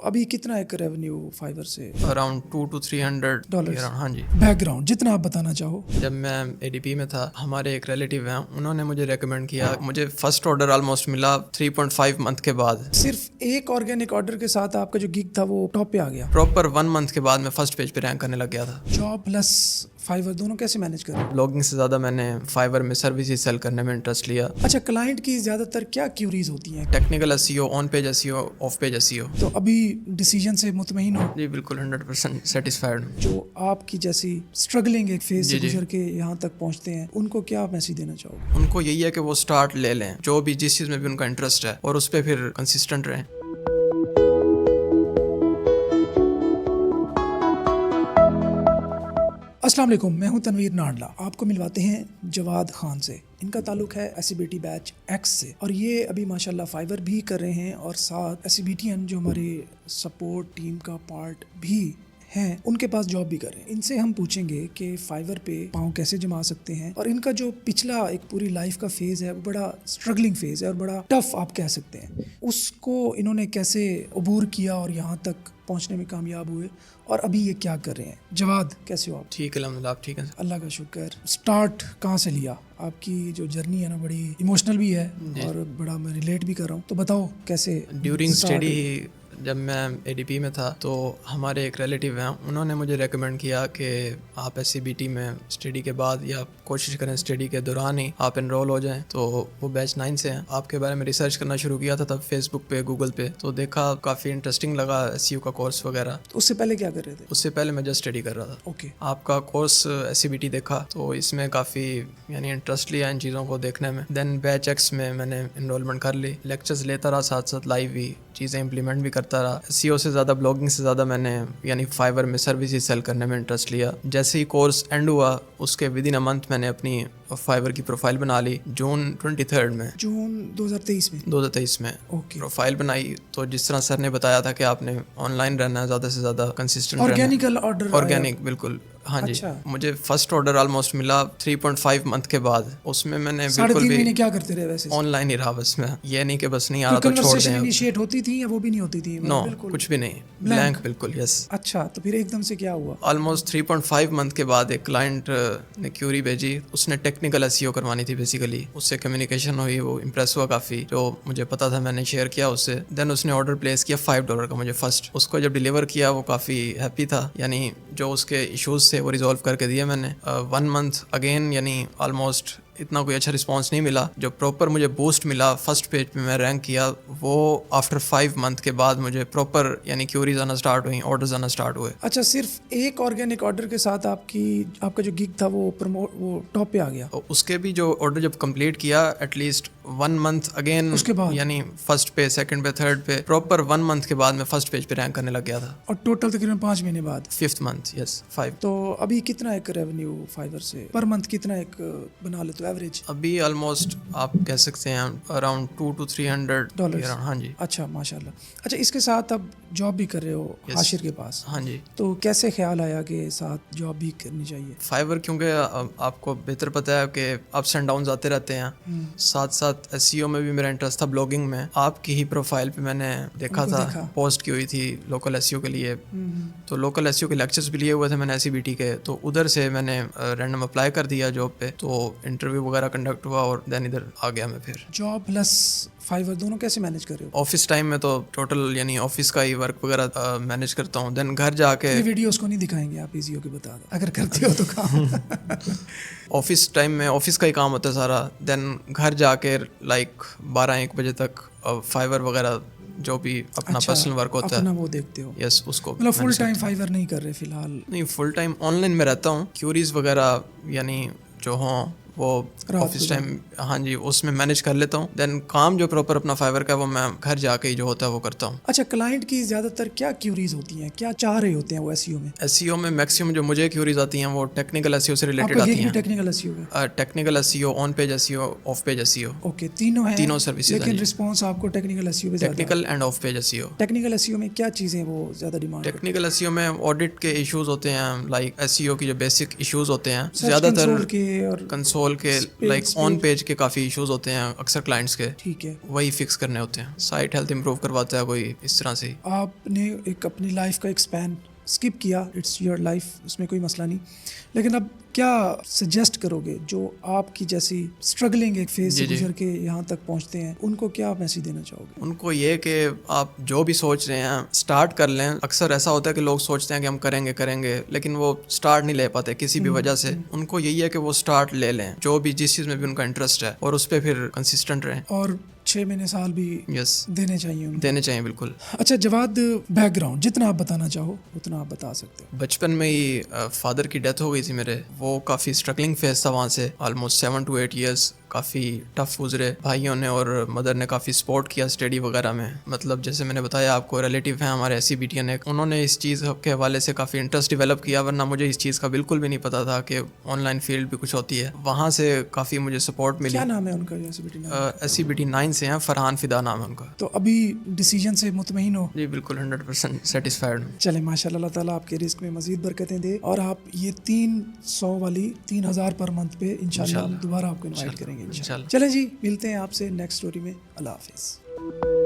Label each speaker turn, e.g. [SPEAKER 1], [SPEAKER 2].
[SPEAKER 1] अभी कितना है रेवेन्यू फाइवर से?
[SPEAKER 2] Around $200 to $300। हाँ जी।
[SPEAKER 1] बैकग्राउंड जितना आप बताना चाहो।
[SPEAKER 2] जब मैं ADP में था, हमारे एक रिलेटिव हैं, उन्होंने मुझे रेकमेंड किया। मुझे फर्स्ट ऑर्डर ऑलमोस्ट मिला 3.5 मंथ के बाद।
[SPEAKER 1] सिर्फ एक ऑर्गेनिक ऑर्डर के साथ आपका जो गिग था वो टॉप पे आ गया।
[SPEAKER 2] प्रॉपर 1 मंथ के बाद मैं फर्स्ट पेज पे रैंक करने लग गया था।
[SPEAKER 1] जॉब प्लस फाइवर दोनों कैसे मैनेज कर रहे हो?
[SPEAKER 2] ब्लॉगिंग से ज़्यादा मैंने फाइवर में सर्विसेज सेल करने में इंटरेस्ट लिया।
[SPEAKER 1] अच्छा, क्लाइंट की ज्यादातर क्या क्यूरीज होती हैं?
[SPEAKER 2] Technical SEO, on page SEO, of page SEO।
[SPEAKER 1] तो अभी डिसीजन से मुतमईन हो?
[SPEAKER 2] जी बिल्कुल 100% सेटिस्फाइड हूँ।
[SPEAKER 1] जो आपकी जैसी स्ट्रगलिंग एक फेज से
[SPEAKER 2] जी।
[SPEAKER 1] गुजर के यहाँ तक पहुँचते हैं, उनको क्या मैसेज देना चाहोगे?
[SPEAKER 2] उनको यही है कि वो स्टार्ट ले लें, जो भी जिस चीज़ में भी उनका इंटरेस्ट है, और उस पर फिर कंसिस्टेंट रहें।
[SPEAKER 1] अस्सलाम वालेकुम, मैं हूं तनवीर नाडला। आपको मिलवाते हैं जवाद खान से। इनका ताल्लुक है SCBT बैच X से, और ये अभी माशाल्लाह फाइवर भी कर रहे हैं और साथ SCBTN जो हमारे सपोर्ट टीम का पार्ट भी हैं, उनके पास जॉब भी कर रहे हैं। इनसे हम पूछेंगे कि फाइवर पे पाँव कैसे जमा सकते हैं, और इनका जो पिछला एक पूरी लाइफ का फेज़ है वो बड़ा स्ट्रगलिंग फेज़ है और बड़ा टफ आप कह सकते हैं, उसको इन्होंने कैसे अबूर किया और यहाँ तक पहुँचने में कामयाब हुए, और अभी ये क्या कर रहे हैं। जवाद, कैसे हो आप?
[SPEAKER 2] ठीक है अल्हम्दुलिल्लाह, आप ठीक है?
[SPEAKER 1] अल्लाह का शुक्र। स्टार्ट कहाँ से लिया? आपकी जो जर्नी है ना बड़ी इमोशनल भी है और बड़ा मैं रिलेट भी कर रहा हूँ, तो बताओ कैसे?
[SPEAKER 2] ड्यूरिंग स्टडी जब मैं ADP में था, तो हमारे एक रिलेटिव हैं, उन्होंने मुझे रेकमेंड किया कि आप SCBT में स्टडी के बाद या कोशिश करें स्टडी के दौरान ही आप एनरोल हो जाएं। तो वो बैच 9 से हैं। आपके बारे में रिसर्च करना शुरू किया था तब फेसबुक पे, गूगल पे, तो देखा काफ़ी इंटरेस्टिंग लगा SEO का कोर्स वगैरह।
[SPEAKER 1] तो उससे पहले क्या कर रहे थे?
[SPEAKER 2] उससे पहले मैं जस्ट स्टडी कर रहा था।
[SPEAKER 1] ओके।
[SPEAKER 2] आपका कोर्स SCBT देखा तो इसमें काफ़ी यानी इंटरेस्ट लिया इन चीज़ों को देखने में। देन बैच X में मैंने इनरोलमेंट कर ली, लेक्चर्स लेता रहा, साथ साथ लाइव भी चीज़ें इंप्लीमेंट भी करता रहा। SEO से ज़्यादा, ब्लॉगिंग से ज़्यादा मैंने यानी फाइवर में सर्विसेज सेल करने में इंटरेस्ट लिया। जैसे ही कोर्स एंड हुआ, उसके विद इन अ मंथ मैंने अपनी फाइवर की प्रोफाइल बना ली। जून 23 में,
[SPEAKER 1] जून 2023 में
[SPEAKER 2] 2023 में
[SPEAKER 1] ओके।
[SPEAKER 2] प्रोफाइल बनाई। तो जिस तरह सर ने बताया था कि आपने ऑनलाइन रहना है, ज़्यादा से ज़्यादा कंसिस्टेंट रहना है।
[SPEAKER 1] ऑर्गेनिकल ऑर्डर?
[SPEAKER 2] ऑर्गेनिक, बिल्कुल। हाँ जी।
[SPEAKER 1] अच्छा।
[SPEAKER 2] मुझे फर्स्ट ऑर्डर ऑलमोस्ट मिला 3.5 मंथ के बाद। उसमें मैंने
[SPEAKER 1] 3.5 महीने क्या करते रहे वैसे?
[SPEAKER 2] ऑनलाइन ही रहा बस मैं। ये नहीं कि बस नहीं आ रहा तो छोड़ दें।
[SPEAKER 1] इनिशिएट होती थी या वो भी नहीं होती थी?
[SPEAKER 2] नो, कुछ भी नहीं, ब्लैंक बिल्कुल। यस।
[SPEAKER 1] अच्छा, तो फिर एकदम से क्या हुआ?
[SPEAKER 2] ऑलमोस्ट 3.5 मंथ के बाद एक क्लाइंट ने क्यूरी भेजी। उसने टेक्निकल SEO करवानी थी बेसिकली। उससे कम्युनिकेशन हुई, वो इम्प्रेस हुआ काफ़ी, जो मुझे पता था मैंने शेयर किया उससे। देन उसने ऑर्डर प्लेस किया $5 का मुझे फर्स्ट। उसको जब डिलीवर किया वो काफ़ी हैप्पी था, यानी जो उसके इश्यूज थे वो रिजॉल्व करके दिए मैंने। 1 मंथ अगेन, यानी ऑलमोस्ट इतना कोई अच्छा रिस्पांस नहीं मिला। जो प्रॉपर मुझे बूस्ट मिला, फर्स्ट पेज पे मैं रैंक किया, वो आफ्टर 5 मंथ के बाद मुझे प्रॉपर यानी क्यूरीज आना स्टार्ट हुई, ऑर्डर्स आना स्टार्ट हुए।
[SPEAKER 1] अच्छा, सिर्फ एक ऑर्गेनिक ऑर्डर के साथ आपका जो गिग था वो टॉप पे आ गया?
[SPEAKER 2] तो उसके भी जो ऑर्डर जब कंप्लीट किया, एटलीस्ट 1 मंथ अगेन,
[SPEAKER 1] उसके बाद
[SPEAKER 2] यानी फर्स्ट पे, सेकंड पे, थर्ड पे, प्रॉपर 1 मंथ के बाद मैं फर्स्ट पेज पे रैंक करने लग गया था।
[SPEAKER 1] और टोटल तकरीबन 5 महीने बाद?
[SPEAKER 2] 5th month, yes 5।
[SPEAKER 1] तो अभी कितना एक रेवेन्यू फाइवर से पर मंथ कितना एक बना लेते हो एवरेज?
[SPEAKER 2] अभी ऑलमोस्ट आप कह सकते हैं अराउंड $200 to $300। हाँ जी।
[SPEAKER 1] अच्छा, माशाल्लाह। अच्छा, इसके साथ अब जॉब भी कर रहे हो आशिर के पास?
[SPEAKER 2] हाँ जी।
[SPEAKER 1] तो कैसे ख्याल आया कि साथ जॉब भी करनी चाहिए?
[SPEAKER 2] फाइवर क्योंकि आपको बेहतर पता है कि अप्स एंड डाउन्स आते रहते हैं। साथ साथ SEO में भी मेरा इंटरेस्ट था, ब्लॉगिंग में। आपकी ही प्रोफाइल पे मैंने देखा था, पोस्ट की हुई थी लोकल SEO के लिए। तो लोकल SEO के लेक्चर्स भी लिए हुए थे मैंने SCBT के, तो उधर से मैंने रैंडम अप्लाई कर दिया जॉब पे। तो इंटरव्यू वगैरह कंडक्ट हुआ और देन इधर आ गया मैं फिर।
[SPEAKER 1] जॉब प्लस फाइवर दोनों कैसे मैनेज कर रहे हो?
[SPEAKER 2] ऑफिस टाइम में तो टोटल यानी ऑफिस का ही वर्क वगैरह मैनेज करता हूँ। देन घर जाके
[SPEAKER 1] ये वीडियोस को नहीं दिखाएंगे आप, इजी होके बता दो अगर करते हो तो काम।
[SPEAKER 2] ऑफिस टाइम में ऑफिस का ही काम होता है सारा। देन घर जाके लाइक 12-1 बजे तक फाइवर वगैरह जो भी अपना पर्सनल वर्क होता है
[SPEAKER 1] अपना वो देखते हो?
[SPEAKER 2] यस, उसको
[SPEAKER 1] मतलब फुल टाइम फाइवर नहीं कर रहे फिलहाल?
[SPEAKER 2] नहीं, फुल टाइम ऑनलाइन में रहता हूँ। क्यूरीज वगैरह यानी जो हों वो ऑफिस टाइम, हाँ जी, उसमें मैनेज कर लेता हूँ। देन काम जो प्रॉपर अपना फाइवर का है वो मैं घर जाके ही जो होता है वो करता हूँ।
[SPEAKER 1] अच्छा, क्लाइंट की ज्यादातर क्या क्यूरीज होती हैं, क्या चाह रहे होते हैं वो SEO में?
[SPEAKER 2] SEO में मैक्सिमम जो मुझे क्यूरीज आती हैं वो टेक्निकल SEO से रिलेटेड आती हैं।
[SPEAKER 1] टेक्निकल SEO है?
[SPEAKER 2] Technical SEO, on page SEO, of page SEO।
[SPEAKER 1] Okay, तीनों हैं?
[SPEAKER 2] तीनों सर्विसेज।
[SPEAKER 1] लेकिन रिस्पांस आपको टेक्निकल SEO पे ज्यादा?
[SPEAKER 2] Technical end of page SEO।
[SPEAKER 1] Technical SEO में क्या चीजें वो ज्यादा डिमांड?
[SPEAKER 2] टेक्निकल SEO में ऑडिट के इश्यूज होते हैं, लाइक SEO की जो बेसिक इश्यूज होते हैं ज्यादातर,
[SPEAKER 1] के और
[SPEAKER 2] कंसोल سول کے لائک آن پیج کے کافی ایشوز ہوتے ہیں اکثر کلائنٹس کے,
[SPEAKER 1] ٹھیک ہے,
[SPEAKER 2] وہی فکس کرنے ہوتے ہیں. سائٹ ہیلتھ امپروو کرواتا ہے کوئی اس طرح سے.
[SPEAKER 1] آپ نے ایک اپنی لائف کا ایک سپین اسکپ کیا, اٹس یور لائف, اس میں کوئی مسئلہ نہیں, لیکن اب کیا سجیسٹ کرو گے جو آپ کی جیسی اسٹرگلنگ ایک فیز سے گزر کے یہاں تک پہنچتے ہیں, ان کو کیا میسیج دینا چاہو گے؟
[SPEAKER 2] ان کو یہ کہ آپ جو بھی سوچ رہے ہیں اسٹارٹ کر لیں. اکثر ایسا ہوتا ہے کہ لوگ سوچتے ہیں کہ ہم کریں گے لیکن وہ اسٹارٹ نہیں لے پاتے کسی بھی وجہ سے. ان کو یہی ہے کہ وہ اسٹارٹ لے لیں, جو بھی جس چیز میں بھی ان کا انٹرسٹ ہے, اور اس پہ پھر کنسسٹنٹ رہیں.
[SPEAKER 1] اور 6 مہینے سال بھی
[SPEAKER 2] یس
[SPEAKER 1] دینے چاہیے ان کو.
[SPEAKER 2] دینے چاہیے بالکل.
[SPEAKER 1] اچھا جواد, بیک گراؤنڈ جتنا آپ بتانا چاہو اتنا آپ بتا سکتے ہو.
[SPEAKER 2] بچپن میں ہی فادر کی ڈیتھ ہو گئی تھی میرے. وہ کافی اسٹرگلنگ فیز تھا وہاں سے, almost 7 to 8 years coffee tough گزرے. بھائیوں نے اور مدر نے کافی سپورٹ کیا اسٹڈی وغیرہ میں. مطلب جیسے میں نے بتایا آپ کو, ریلیٹیو ہیں ہمارے SCBTN ایک, انہوں نے اس چیز کے حوالے سے کافی انٹرسٹ ڈیولپ کیا, ورنہ مجھے اس چیز کا بالکل بھی نہیں پتا تھا کہ آن لائن فیلڈ بھی کچھ ہوتی ہے. وہاں سے کافی مجھے سپورٹ ملی.
[SPEAKER 1] کیا نام ہے ان کا؟
[SPEAKER 2] SCBT 9 سے ہیں, فرحان فدا نام ہے ان کا.
[SPEAKER 1] تو ابھی ڈیسیجن سے مطمئن ہو؟
[SPEAKER 2] جی بالکل 100% سیٹسفائڈ ہوں.
[SPEAKER 1] چلیں ماشاء اللہ تعالیٰ آپ کے رزق میں مزید برکتیں دے, اور آپ یہ 300 والی 3000 پر منتھ پہ انشاءاللہ دوبارہ آپ کو انوائٹ کریں گے انشاءاللہ. چلیں جی, ملتے ہیں آپ سے نیکسٹ اسٹوری میں. اللہ حافظ.